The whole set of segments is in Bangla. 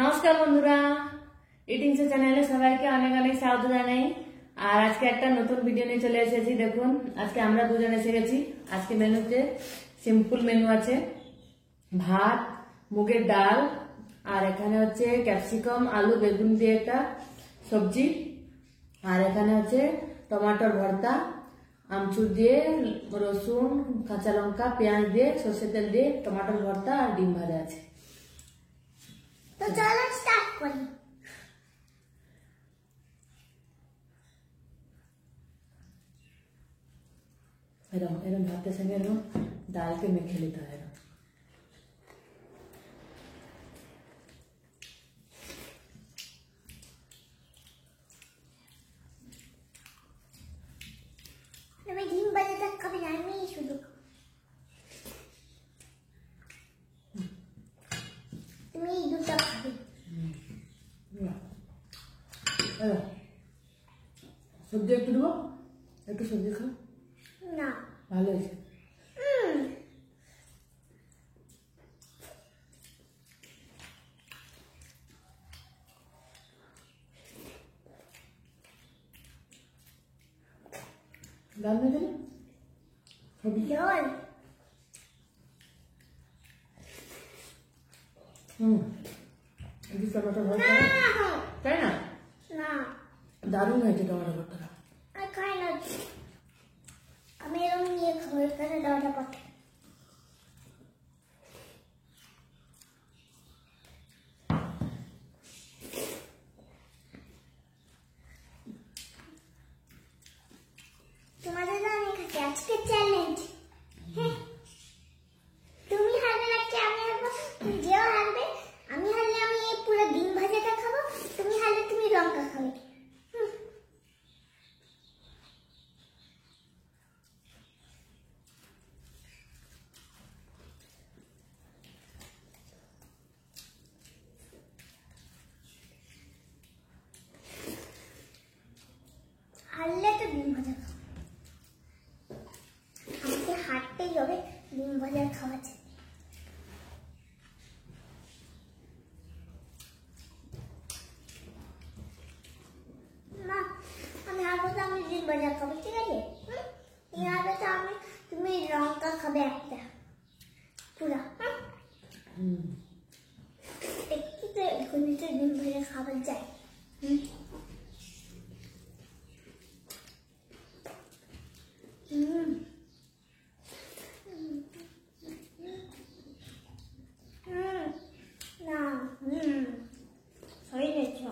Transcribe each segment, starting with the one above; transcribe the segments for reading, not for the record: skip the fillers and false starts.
নমস্কার বন্ধুরা, ইটিংস চ্যানেলে সবাইকে অনেক অনেক স্বাগত জানাই। আর আজকে একটা নতুন ভিডিও নিয়ে চলে এসেছি। দেখুন, আজকে আমরা দুজন এসে গেছি। আজকে মেনুতে সিম্পল মেনু আছে, ভাত, মুগের ডাল, আর এখানে হচ্ছে ক্যাপসিকাম, আলু, বেগুন দিয়ে একটা সবজি, আর এখানে হচ্ছে টমাটোর ভর্তা, আমচুর দিয়ে, রসুন, কাঁচা লঙ্কা, পেঁয়াজ দিয়ে, সর্ষের তেল দিয়ে টমাটোর ভর্তা আর ডিম ভাজা আছে। তো চলো স্টার্ট করি। এরকম এরকম ভাতের সঙ্গে এরকম ডালকে মেখে নিতে হয়। আমি ডিম ভাজাটা খাবি না, আমি শুধু তুমি এই দুটো খাবে। সবজি একটু দেবো, একটু সবজি খাও, না ভালো হয়েছে। ডাল মেখে না সবজি। জল টমেটো ভর্তা, তাই না? না, দারুণ হয়েছে টমেটো ভর্তাটা। আর খাই না, আমি এরকম নিয়ে খাবো। এখানে দাওয়াটা পাঠা তোমাদের আমি খাচ্ছি। আজকে চ্যালেঞ্জ, হ্যাঁ, তুমি হারবে নাকি আমি হারবো? যেও হারবে, আমি হারলে আমি এই পুরো ডিম ভাজাটা খাবো, তুমি হারলে তুমি লঙ্কা খাবে। হারলে তো ডিম ভাজা খাবো, আমাকে হারতেই হবে ডিম ভাজা খাওয়াচ্ছে। মা, আমি হারবো তো আমি ডিম ভাজা খাবো, ঠিক আছে? তুমি হারবে তো তুমি লঙ্কা খাবে একটা পুরা। একটু তো এখনই তো ডিম ভাজা খাবার যায়। না, হয়ে গেছে।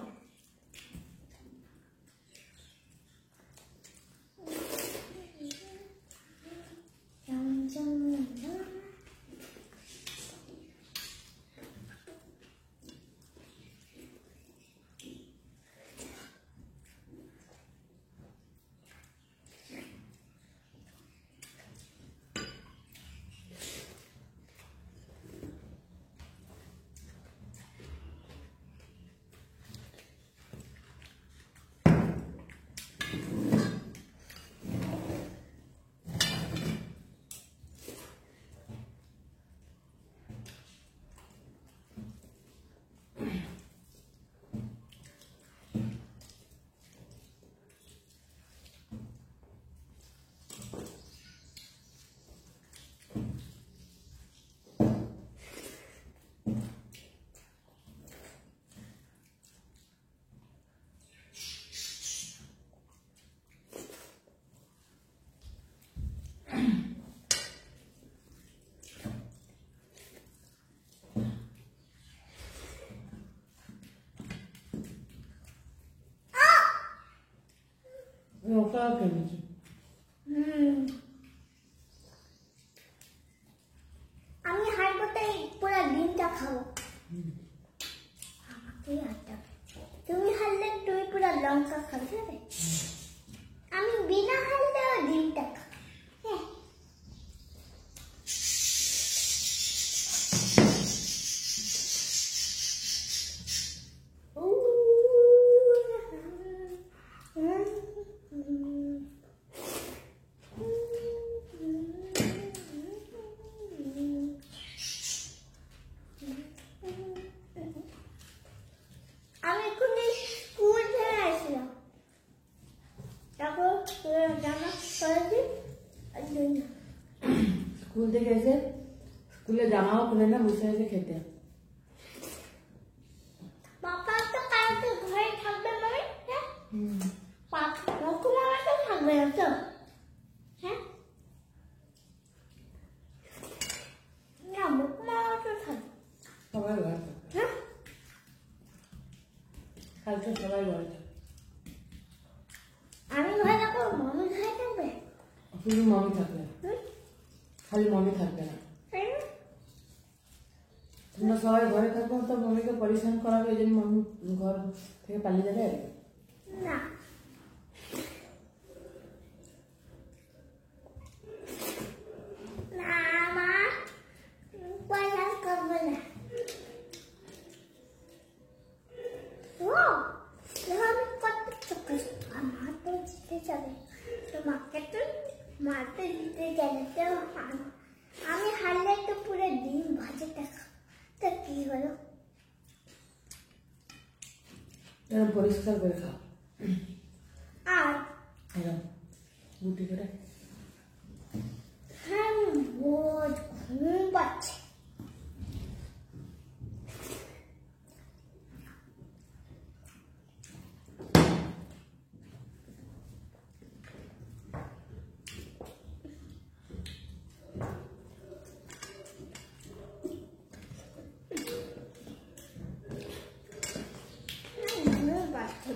লঙ্কা কেটেছি। আমি হারবো তো এই পুরো ডিমটা খাবো। আমাকেই হারতে হবে। তুমি হারলে তুমি পুরো লঙ্কা খাবে, ঠিক আছে? আমি বিনা হারলেও ডিমটা খাবো, হ্যাঁ। জামাও খুলে না বসে আছে খেতে। পাপা তো কালকে ঘরে থাকবে মানে হ্যাঁ পাপা নতুন মামা তো থাকবে না তো হ্যাঁ না মুকু মামা তো থাকবে সবাই ঘরে থাকবে। হ্যাঁ কালকে সবাই ঘরে থাকবে। আমি ঘরে থাকবো মামি ঘরে থাকবে শুধু মমি থাকবে, খালি মমি থাকবে না। তোমরা সবাই ঘরে থাকবো তো মমিকে পরিশ্রম করাবে, এই জন্য মমি ঘর থেকে পালিয়ে যাবে। না না মা পয়সা করবে না ও আমি কত চোখ আমার তো জিতে যাবে তোমাকে তো মারতে দিতে গেলে তো আমি হারলে তো পুরো ডিম ভাজাটা তা কি হলো এরকম পরিষ্কার করে খাও, আর এরকম গুটি করে। হ্যাঁ রোজ ঘুম পাচ্ছে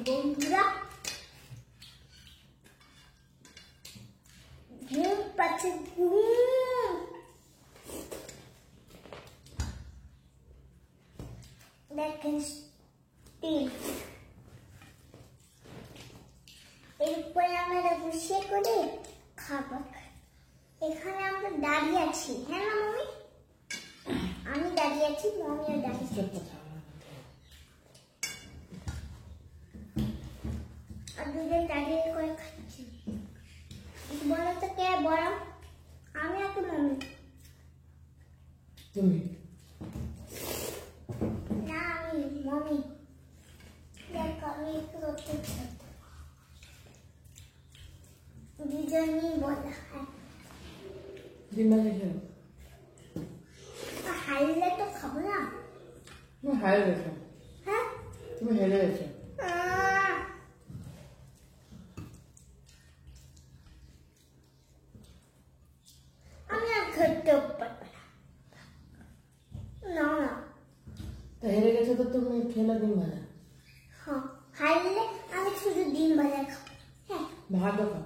বন্ধুরা ঘুম পাচ্ছে ঘুম দেখেন স্টিল এরপরে আমরা বসিয়ে করে খাবার এখানে আমরা দাঁড়িয়ে আছি হ্যাঁ না মামি আমি দাঁড়িয়ে আছি মামিও দাঁড়িয়ে আর দুজন দাঁড়িয়ে করে খাচ্ছি বলো তো কে বড় আমি আর কি মামি তুমি না আমি মামি দেখো আমি একটু রক্ত দুজনই বলা ডিম ভাজা খেও। হারলে তো খাবো না তুমি হারে গেছো, হ্যাঁ তুমি হেরে গেছো। আমি আর খেতে পারবো না না তো হেরে গেছো তো তুমি খেলে ডিম ভাজা। হ্যাঁ হারলে আমি শুধু ডিম ভাজা খাবো হ্যাঁ ভাতও খাও।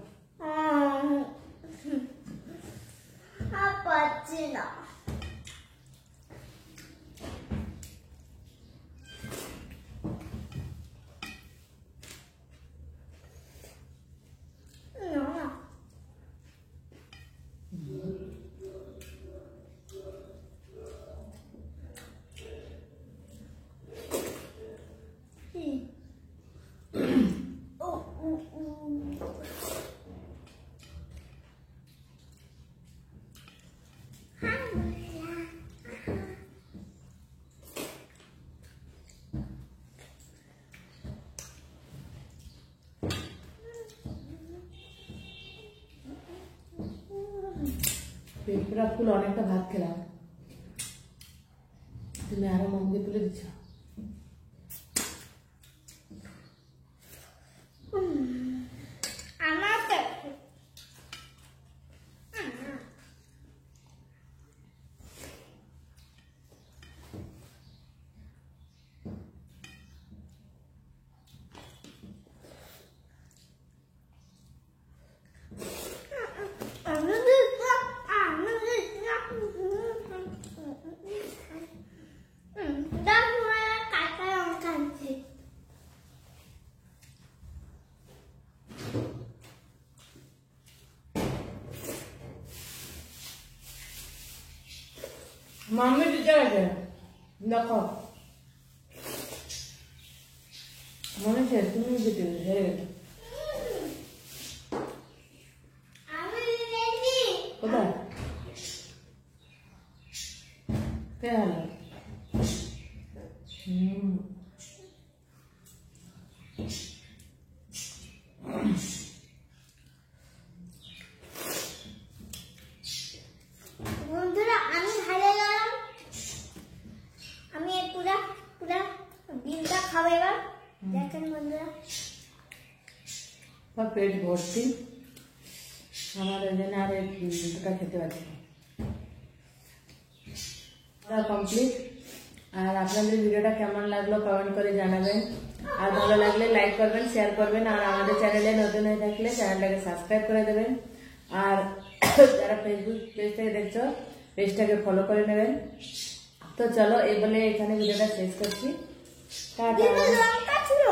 আর পাচ্ছি না না পেট পুরা ফুল, অনেকটা ভাত খেলাম, তুমি আরো মমকে তুলে দিচ্ছ। আমার মাম্মি দিতে গেছে, দেখো মনে হচ্ছে তুমি দিতে গেছো, হেরে গেছো। কোথায় কে হলো? বন্ধুরা আমি হারিয়ে গেলাম পেট ভর্তি, আমার ওই জন্য আর দুটা খেতে পারছি কমপ্লিট। আর আপনাদের ভিডিওটা কেমন লাগলো কমেন্ট করে জানাবেন, আর ভালো লাগলে লাইক করবেন, শেয়ার করবেন, আর আমাদের চ্যানেলে নতুন হয়ে থাকলে চ্যানেলটাকে সাবস্ক্রাইব করে দেবেন, আর যারা ফেসবুক পেজ থেকে দেখছো পেজটাকে ফলো করে নেবেন। তো চলো এই বলে এখানে ভিডিওটা শেষ করছি, টাটা। লঙ্কা ছিল।